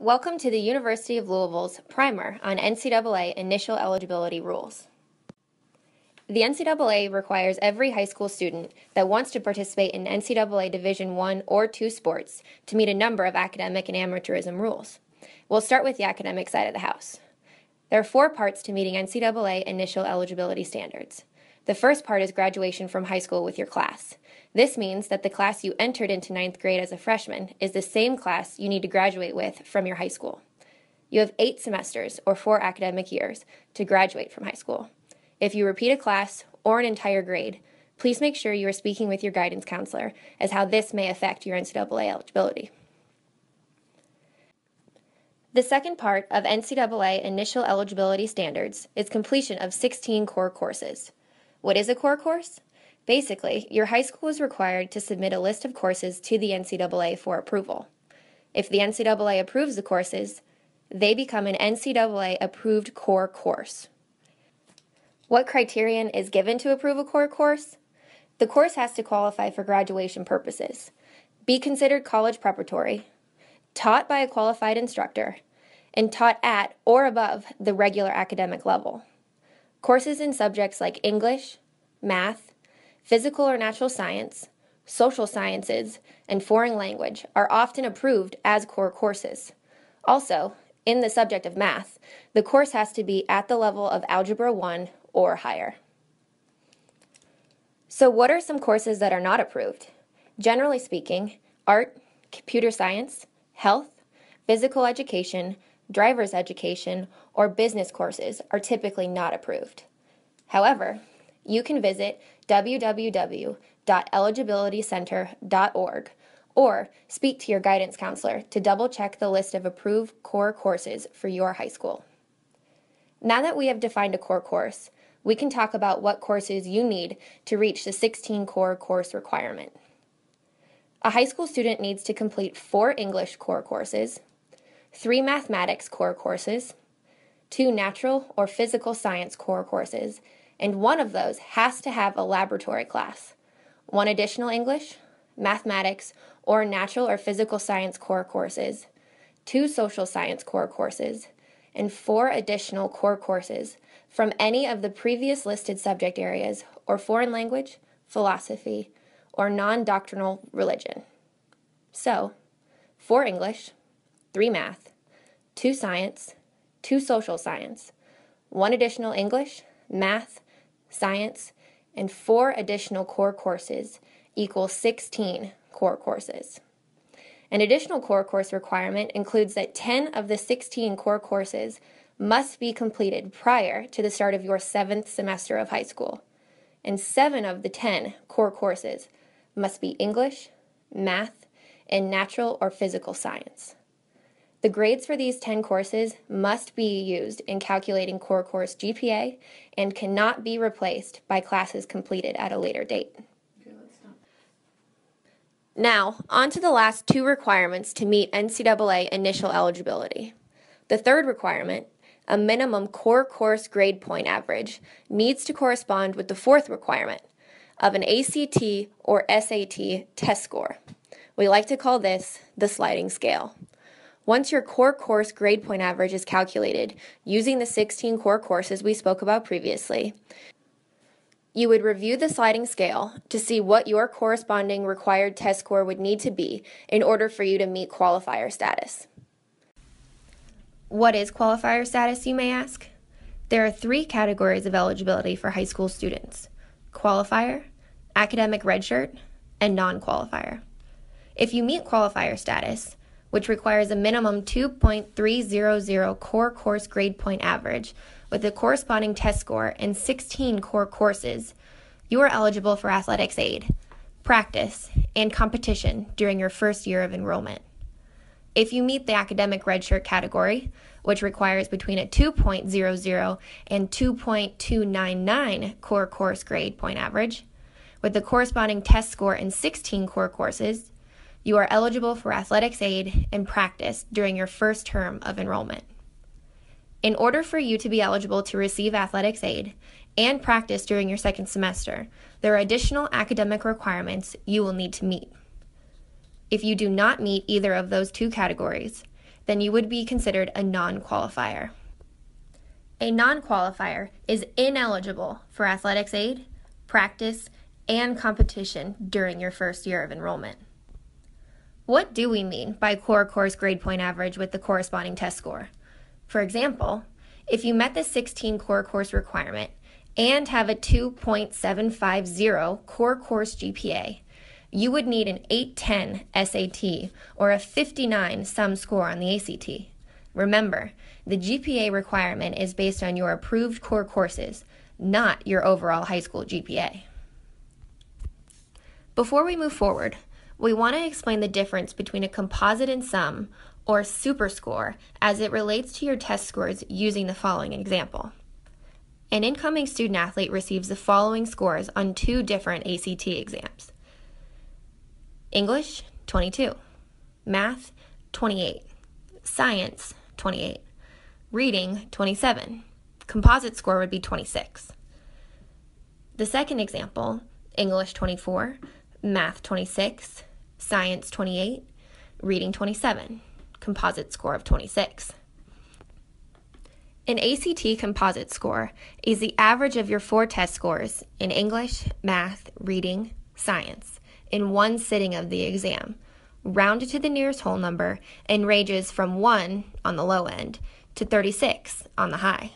Welcome to the University of Louisville's Primer on NCAA Initial Eligibility Rules. The NCAA requires every high school student that wants to participate in NCAA Division I or II sports to meet a number of academic and amateurism rules. We'll start with the academic side of the house. There are 4 parts to meeting NCAA Initial Eligibility standards. The first part is graduation from high school with your class. This means that the class you entered into 9th grade as a freshman is the same class you need to graduate with from your high school. You have 8 semesters, or 4 academic years, to graduate from high school. If you repeat a class or an entire grade, please make sure you are speaking with your guidance counselor as how this may affect your NCAA eligibility. The second part of NCAA Initial Eligibility Standards is completion of 16 core courses. What is a core course? Basically, your high school is required to submit a list of courses to the NCAA for approval. If the NCAA approves the courses, they become an NCAA-approved core course. What criterion is given to approve a core course? The course has to qualify for graduation purposes, be considered college preparatory, taught by a qualified instructor, and taught at or above the regular academic level. Courses in subjects like English, math, physical or natural science, social sciences, and foreign language are often approved as core courses. Also, in the subject of math, the course has to be at the level of Algebra 1 or higher. So what are some courses that are not approved? Generally speaking, art, computer science, health, physical education, driver's education, or business courses are typically not approved. However, you can visit www.eligibilitycenter.org or speak to your guidance counselor to double-check the list of approved core courses for your high school. Now that we have defined a core course, we can talk about what courses you need to reach the 16 core course requirement. A high school student needs to complete 4 English core courses, 3 mathematics core courses, 2 natural or physical science core courses, and one of those has to have a laboratory class, 1 additional English, mathematics, or natural or physical science core courses, 2 social science core courses, and 4 additional core courses from any of the previous listed subject areas or foreign language, philosophy, or non-doctrinal religion. So, 4 English, 3 math, 2 science, 2 social science, 1 additional English, math, science, and 4 additional core courses equals 16 core courses. An additional core course requirement includes that 10 of the 16 core courses must be completed prior to the start of your 7th semester of high school, and 7 of the 10 core courses must be English, math, and natural or physical science. The grades for these 10 courses must be used in calculating core course GPA and cannot be replaced by classes completed at a later date. Now, on to the last 2 requirements to meet NCAA initial eligibility. The third requirement, a minimum core course grade point average, needs to correspond with the 4th requirement of an ACT or SAT test score. We like to call this the sliding scale. Once your core course grade point average is calculated using the 16 core courses we spoke about previously, you would review the sliding scale to see what your corresponding required test score would need to be in order for you to meet qualifier status. What is qualifier status, you may ask? There are 3 categories of eligibility for high school students: qualifier, academic redshirt, and non-qualifier. If you meet qualifier status, which requires a minimum 2.300 core course grade point average with a corresponding test score and 16 core courses, you are eligible for athletics aid, practice, and competition during your first year of enrollment. If you meet the academic redshirt category, which requires between a 2.00 and 2.299 core course grade point average, with the corresponding test score and 16 core courses, you are eligible for athletics aid and practice during your first term of enrollment. In order for you to be eligible to receive athletics aid and practice during your 2nd semester, there are additional academic requirements you will need to meet. If you do not meet either of those 2 categories, then you would be considered a non-qualifier. A non-qualifier is ineligible for athletics aid, practice, and competition during your first year of enrollment. What do we mean by core course grade point average with the corresponding test score? For example, if you met the 16 core course requirement and have a 2.750 core course GPA, you would need an 810 SAT or a 59 sum score on the ACT. Remember, the GPA requirement is based on your approved core courses, not your overall high school GPA. Before we move forward, we want to explain the difference between a composite and sum, or super score, as it relates to your test scores using the following example. An incoming student athlete receives the following scores on 2 different ACT exams. English, 22. Math, 28. Science, 28. Reading, 27. Composite score would be 26. The second example, English, 24. Math, 26. Science, 28. Reading, 27. Composite score of 26. An ACT composite score is the average of your 4 test scores in English, math, reading, science in one sitting of the exam, rounded to the nearest whole number, and ranges from 1 on the low end to 36 on the high.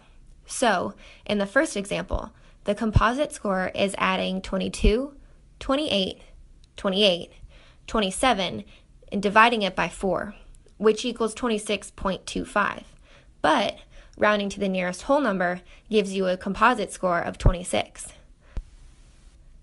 So, in the first example, the composite score is adding 22, 28, 28, 27, and dividing it by 4, which equals 26.25. But rounding to the nearest whole number gives you a composite score of 26.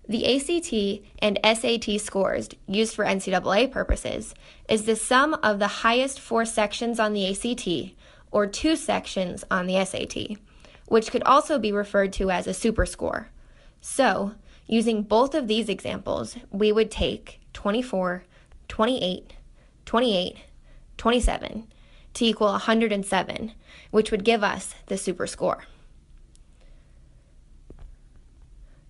The ACT and SAT scores used for NCAA purposes is the sum of the highest 4 sections on the ACT or 2 sections on the SAT, which could also be referred to as a super score. So, using both of these examples, we would take 24, 28, 28, 27 to equal 107, which would give us the super score.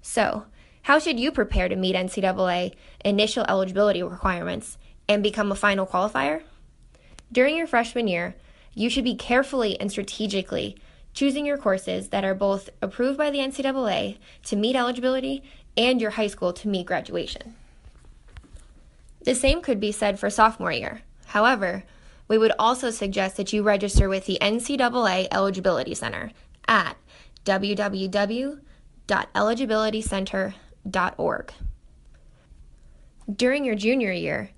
So, how should you prepare to meet NCAA initial eligibility requirements and become a final qualifier? During your freshman year, you should be carefully and strategically choosing your courses that are both approved by the NCAA to meet eligibility and your high school to meet graduation. The same could be said for sophomore year. However, we would also suggest that you register with the NCAA Eligibility Center at www.eligibilitycenter.org. During your junior year,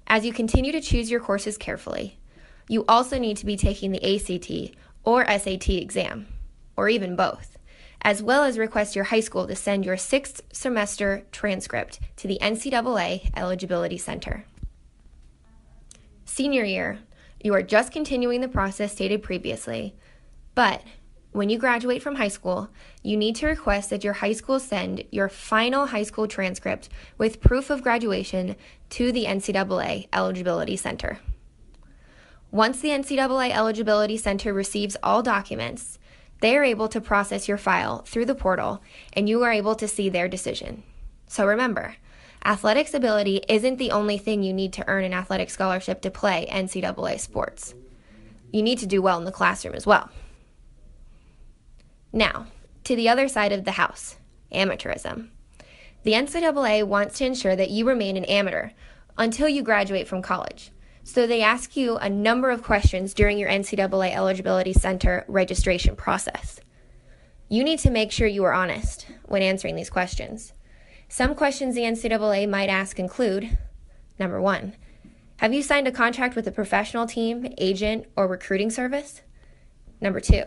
as you continue to choose your courses carefully, you also need to be taking the ACT or SAT exam, or even both, as well as request your high school to send your 6th semester transcript to the NCAA Eligibility Center. Senior year, you are just continuing the process stated previously, but when you graduate from high school, you need to request that your high school send your final high school transcript with proof of graduation to the NCAA Eligibility Center. Once the NCAA Eligibility Center receives all documents, they are able to process your file through the portal, and you are able to see their decision. So remember, athletics ability isn't the only thing you need to earn an athletic scholarship to play NCAA sports. You need to do well in the classroom as well. Now, to the other side of the house, amateurism. The NCAA wants to ensure that you remain an amateur until you graduate from college. So they ask you a number of questions during your NCAA Eligibility Center registration process. You need to make sure you are honest when answering these questions. Some questions the NCAA might ask include, number 1, have you signed a contract with a professional team, agent, or recruiting service? Number 2,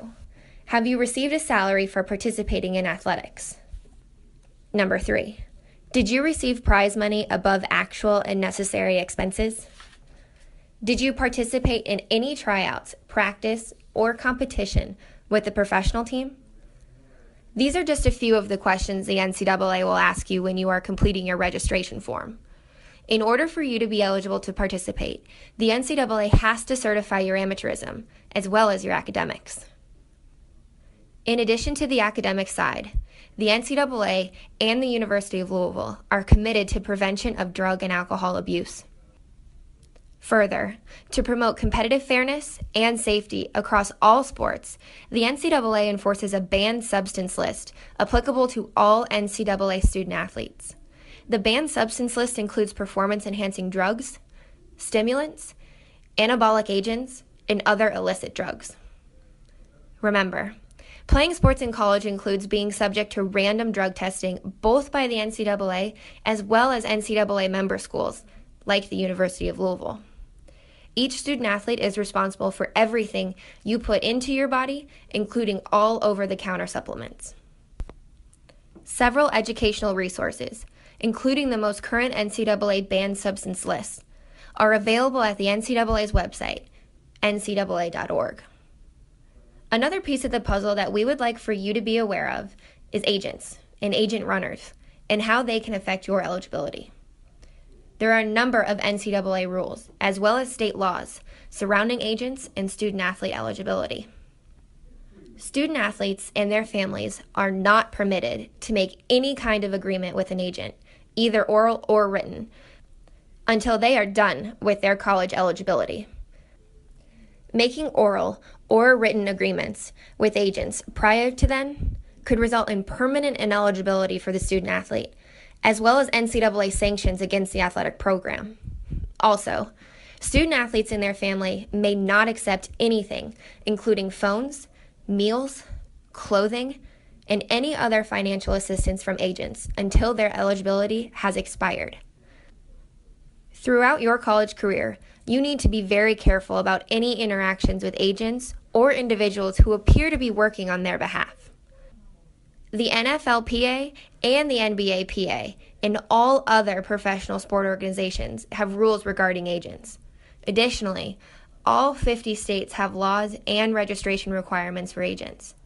have you received a salary for participating in athletics? Number 3, did you receive prize money above actual and necessary expenses? Did you participate in any tryouts, practice, or competition with the professional team? These are just a few of the questions the NCAA will ask you when you are completing your registration form. In order for you to be eligible to participate, the NCAA has to certify your amateurism, as well as your academics. In addition to the academic side, the NCAA and the University of Louisville are committed to prevention of drug and alcohol abuse. Further, to promote competitive fairness and safety across all sports, the NCAA enforces a banned substance list applicable to all NCAA student-athletes. The banned substance list includes performance-enhancing drugs, stimulants, anabolic agents, and other illicit drugs. Remember, playing sports in college includes being subject to random drug testing both by the NCAA as well as NCAA member schools, like the University of Louisville. Each student-athlete is responsible for everything you put into your body, including all over-the-counter supplements. Several educational resources, including the most current NCAA banned substance list, are available at the NCAA's website, ncaa.org. Another piece of the puzzle that we would like for you to be aware of is agents and agent runners and how they can affect your eligibility. There are a number of NCAA rules, as well as state laws, surrounding agents and student-athlete eligibility. Student-athletes and their families are not permitted to make any kind of agreement with an agent, either oral or written, until they are done with their college eligibility. Making oral or written agreements with agents prior to then could result in permanent ineligibility for the student-athlete, as well as NCAA sanctions against the athletic program. Also, student-athletes and their family may not accept anything, including phones, meals, clothing, and any other financial assistance from agents until their eligibility has expired. Throughout your college career, you need to be very careful about any interactions with agents or individuals who appear to be working on their behalf. The NFLPA and the NBAPA and all other professional sport organizations have rules regarding agents. Additionally, all 50 states have laws and registration requirements for agents.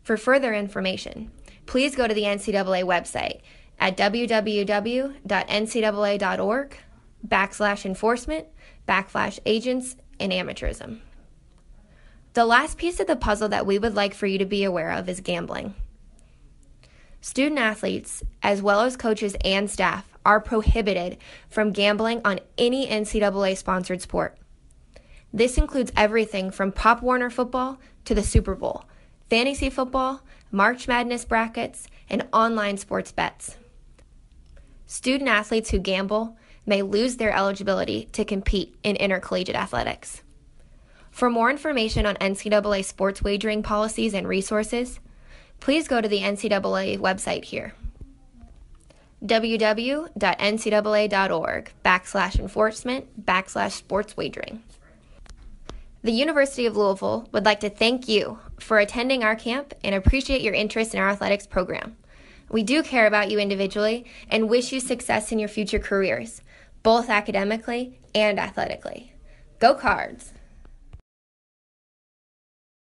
For further information, please go to the NCAA website at www.ncaa.org/enforcement/agents and amateurism. The last piece of the puzzle that we would like for you to be aware of is gambling. Student-athletes, as well as coaches and staff, are prohibited from gambling on any NCAA-sponsored sport. This includes everything from Pop Warner football to the Super Bowl, fantasy football, March Madness brackets, and online sports bets. Student-athletes who gamble may lose their eligibility to compete in intercollegiate athletics. For more information on NCAA sports wagering policies and resources, please go to the NCAA website here, www.ncaa.org/enforcement/sports wagering. The University of Louisville would like to thank you for attending our camp and appreciate your interest in our athletics program. We do care about you individually and wish you success in your future careers, both academically and athletically. Go Cards!